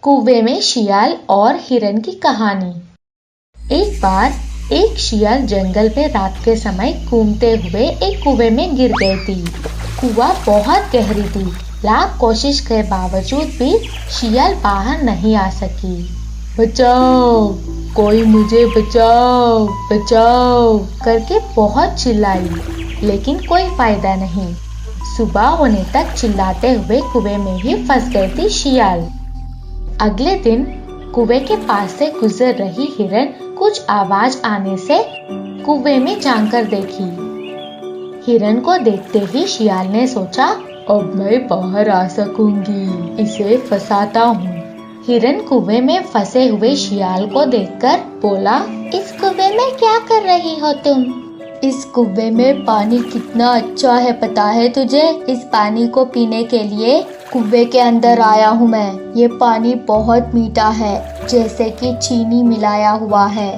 कुएं में शियाल और हिरन की कहानी। एक बार एक शियाल जंगल में रात के समय घूमते हुए एक कुएं में गिर गई थी। कुआं बहुत गहरी थी। लाख कोशिश के बावजूद भी शियाल बाहर नहीं आ सकी। बचाओ, कोई मुझे बचाओ बचाओ करके बहुत चिल्लाई, लेकिन कोई फायदा नहीं। सुबह होने तक चिल्लाते हुए कुएं में ही फंस गई थी शियाल। अगले दिन कुएं के पास से गुजर रही हिरन कुछ आवाज आने से कुएं में झांककर देखी। हिरन को देखते ही शियाल ने सोचा, अब मैं बाहर आ सकूंगी, इसे फंसाता हूँ। हिरन कुएं में फंसे हुए शियाल को देखकर बोला, इस कुएं में क्या कर रही हो तुम? इस कुएं में पानी कितना अच्छा है पता है तुझे? इस पानी को पीने के लिए कुएं के अंदर आया हूँ मैं। ये पानी बहुत मीठा है, जैसे कि चीनी मिलाया हुआ है।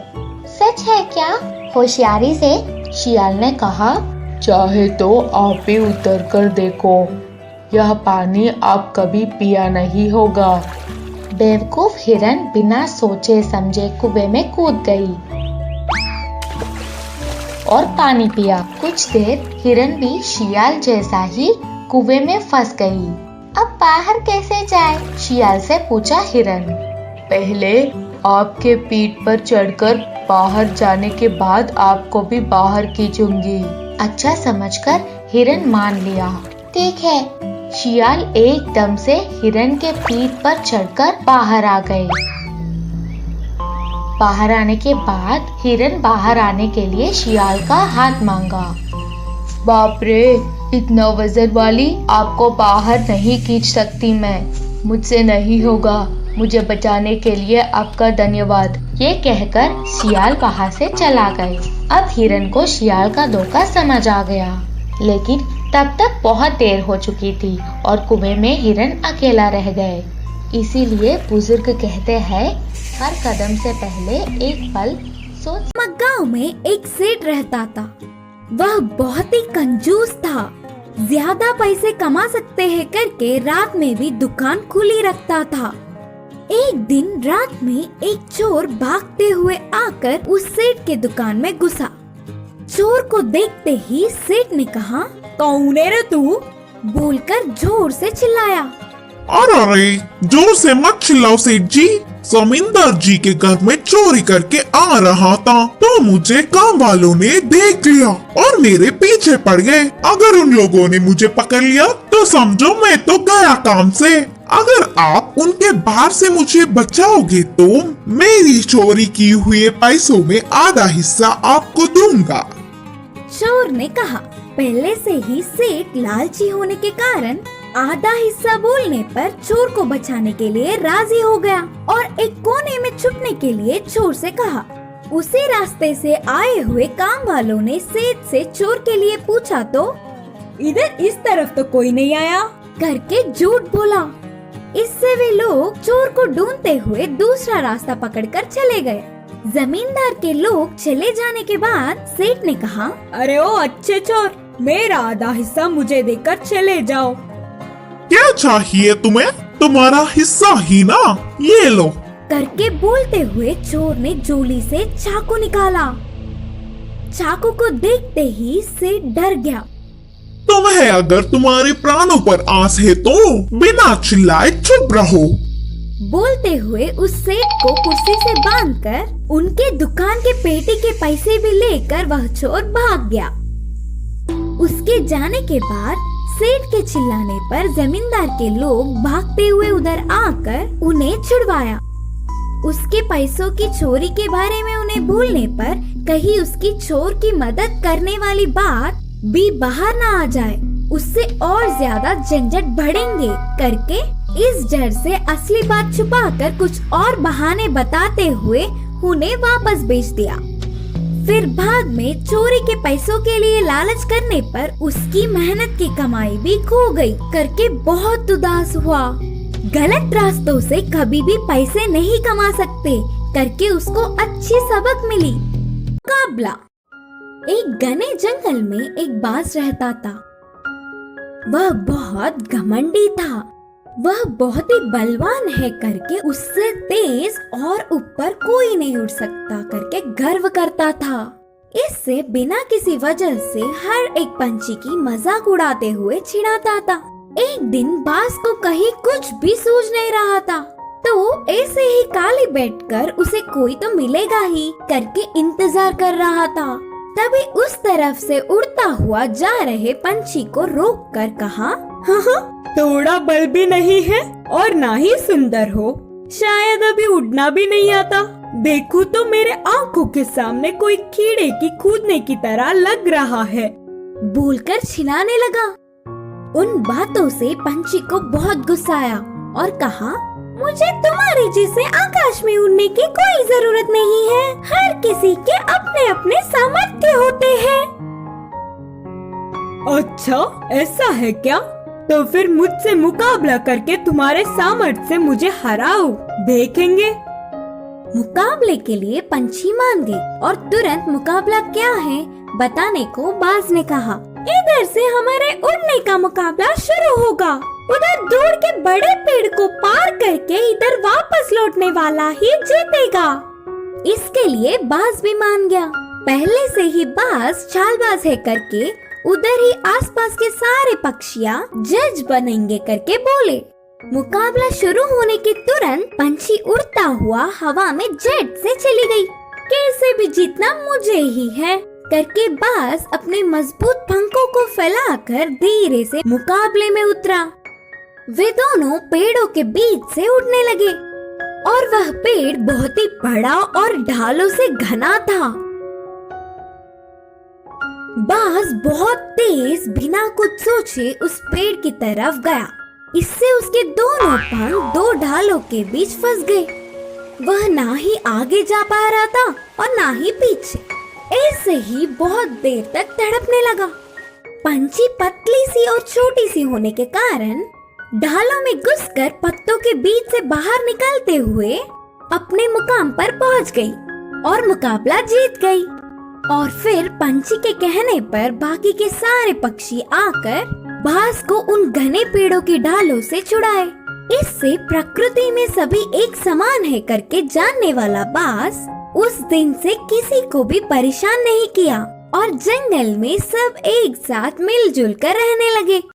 सच है क्या? होशियारी से शियाल ने कहा, चाहे तो आप भी उतर कर देखो, यह पानी आप कभी पिया नहीं होगा। बेवकूफ हिरन बिना सोचे समझे कुएं में कूद गई और पानी पिया। कुछ देर हिरन भी शियाल जैसा ही कुएं में फंस गई। अब बाहर कैसे जाए? शियाल से पूछा हिरन। पहले आपके पीठ पर चढ़कर बाहर जाने के बाद आपको भी बाहर खींचूंगी। अच्छा समझकर हिरन मान लिया। ठीक है। शियाल एकदम से हिरन के पीठ पर चढ़कर बाहर आ गए। बाहर आने के बाद हिरन बाहर आने के लिए शियाल का हाथ मांगा। बाप रे, इतना वजन वाली आपको बाहर नहीं खींच सकती मैं, मुझसे नहीं होगा। मुझे बचाने के लिए आपका धन्यवाद। ये कहकर शियाल वहाँ से चला गए। अब हिरन को शियाल का धोखा समझ आ गया, लेकिन तब तक बहुत देर हो चुकी थी और कुएं में हिरन अकेला रह गए। इसीलिए बुजुर्ग कहते हैं, हर कदम से पहले एक पल सोच। गांव में एक सेठ रहता था। वह बहुत ही कंजूस था। ज्यादा पैसे कमा सकते हैं करके रात में भी दुकान खुली रखता था। एक दिन रात में एक चोर भागते हुए आकर उस सेठ के दुकान में घुसा। चोर को देखते ही सेठ ने कहा, कौन है रे तू? बोलकर जोर से चिल्लाया। अरे जोर से मत चिल्लाओ सेठ जी, जमींदार जी के घर में चोरी करके आ रहा था तो मुझे काम वालों ने देख लिया और मेरे पीछे पड़ गए। अगर उन लोगों ने मुझे पकड़ लिया तो समझो मैं तो गया काम से। अगर आप उनके बाहर से मुझे बचाओगे तो मेरी चोरी की हुए पैसों में आधा हिस्सा आपको दूंगा। चोर ने कहा। पहले से ही सेठ लालची होने के कारण आधा हिस्सा बोलने पर चोर को बचाने के लिए राजी हो गया और एक कोने में छुपने के लिए चोर से कहा। उसी रास्ते से आए हुए काम वालों ने सेठ से चोर के लिए पूछा तो इधर इस तरफ तो कोई नहीं आया करके झूठ बोला। इससे वे लोग चोर को ढूंढते हुए दूसरा रास्ता पकड़कर चले गए। जमींदार के लोग चले जाने के बाद सेठ ने कहा, अरे ओ अच्छे चोर, मेरा आधा हिस्सा मुझे देकर चले जाओ। क्या चाहिए तुम्हें? तुम्हारा हिस्सा ही ना, ये लो करके बोलते हुए चोर ने झोली से चाकू निकाला। चाकू को देखते ही सेठ डर गया। तुम्हें अगर तुम्हारे प्राणों पर आस है तो बिना चिल्लाए चुप रहो। बोलते हुए उस सेठ को कुर्सी से बांधकर उनके दुकान के पेटी के पैसे भी लेकर वह चोर भाग गया। उसके जाने के बाद सेठ के चिल्लाने पर जमींदार के लोग भागते हुए उधर आकर उन्हें छुड़वाया। उसके पैसों की चोरी के बारे में उन्हें भूलने पर कहीं उसकी चोर की मदद करने वाली बात भी बाहर ना आ जाए, उससे और ज्यादा झंझट बढ़ेंगे करके इस डर से असली बात छुपाकर कुछ और बहाने बताते हुए उन्हें वापस भेज दिया। फिर बाद में चोरी के पैसों के लिए लालच करने पर उसकी मेहनत की कमाई भी खो गई करके बहुत उदास हुआ। गलत रास्तों से कभी भी पैसे नहीं कमा सकते करके उसको अच्छी सबक मिली। मुकाबला। एक घने जंगल में एक बाज रहता था। वह बहुत घमंडी था। वह बहुत ही बलवान है करके उससे तेज और ऊपर कोई नहीं उड़ सकता करके गर्व करता था। इससे बिना किसी वजह से हर एक पंछी की मजाक उड़ाते हुए चिढ़ाता था। एक दिन बाज को कहीं कुछ भी सूझ नहीं रहा था, तो ऐसे ही खाली बैठकर उसे कोई तो मिलेगा ही करके इंतजार कर रहा था। तभी उस तरफ से उड़ता हुआ जा रहे पंछी को रोककर कहा, हाँ, थोड़ा बल भी नहीं है और ना ही सुंदर हो, शायद अभी उड़ना भी नहीं आता। देखो तो मेरे आंखों के सामने कोई कीड़े की कूदने की तरह लग रहा है। बोलकर चिल्लाने लगा। उन बातों से पंछी को बहुत गुस्सा आया और कहा, मुझे तुम्हारे जैसे आकाश में उड़ने की कोई जरूरत नहीं है। हर किसी के अपने अपने सामर्थ्य होते हैं। अच्छा, ऐसा है क्या? तो फिर मुझसे मुकाबला करके तुम्हारे सामर्थ्य से मुझे हराओ, देखेंगे। मुकाबले के लिए पंछी मान गई और तुरंत मुकाबला क्या है बताने को बाज ने कहा, इधर से हमारे उड़ने का मुकाबला शुरू होगा। उधर दूर के बड़े पेड़ को पार करके इधर वापस लौटने वाला ही जीतेगा। इसके लिए बाज भी मान गया। पहले से ही बाज चालबाज है करके उधर ही आसपास के सारे पक्षियाँ जज बनेंगे करके बोले। मुकाबला शुरू होने के तुरंत पंछी उड़ता हुआ हवा में जेट से चली गई। कैसे भी जीतना मुझे ही है करके बाज अपने मजबूत पंखों को फैलाकर धीरे से मुकाबले में उतरा। वे दोनों पेड़ों के बीच से उड़ने लगे और वह पेड़ बहुत ही बड़ा और ढालों से घना था। बाज बहुत तेज बिना कुछ सोचे उस पेड़ की तरफ गया। इससे उसके दोनों पंख दो ढालों के बीच फंस गए। वह ना ही आगे जा पा रहा था और ना ही पीछे। ऐसे ही बहुत देर तक तड़पने लगा। पंछी पतली सी और छोटी सी होने के कारण ढालों में घुसकर पत्तों के बीच से बाहर निकलते हुए अपने मुकाम पर पहुंच गई और मुकाबला जीत गई। और फिर पंछी के कहने पर बाकी के सारे पक्षी आकर बाज को उन घने पेड़ों की ढालों से छुड़ाए। इससे प्रकृति में सभी एक समान है करके जानने वाला बाज उस दिन से किसी को भी परेशान नहीं किया और जंगल में सब एक साथ मिलजुल कर रहने लगे।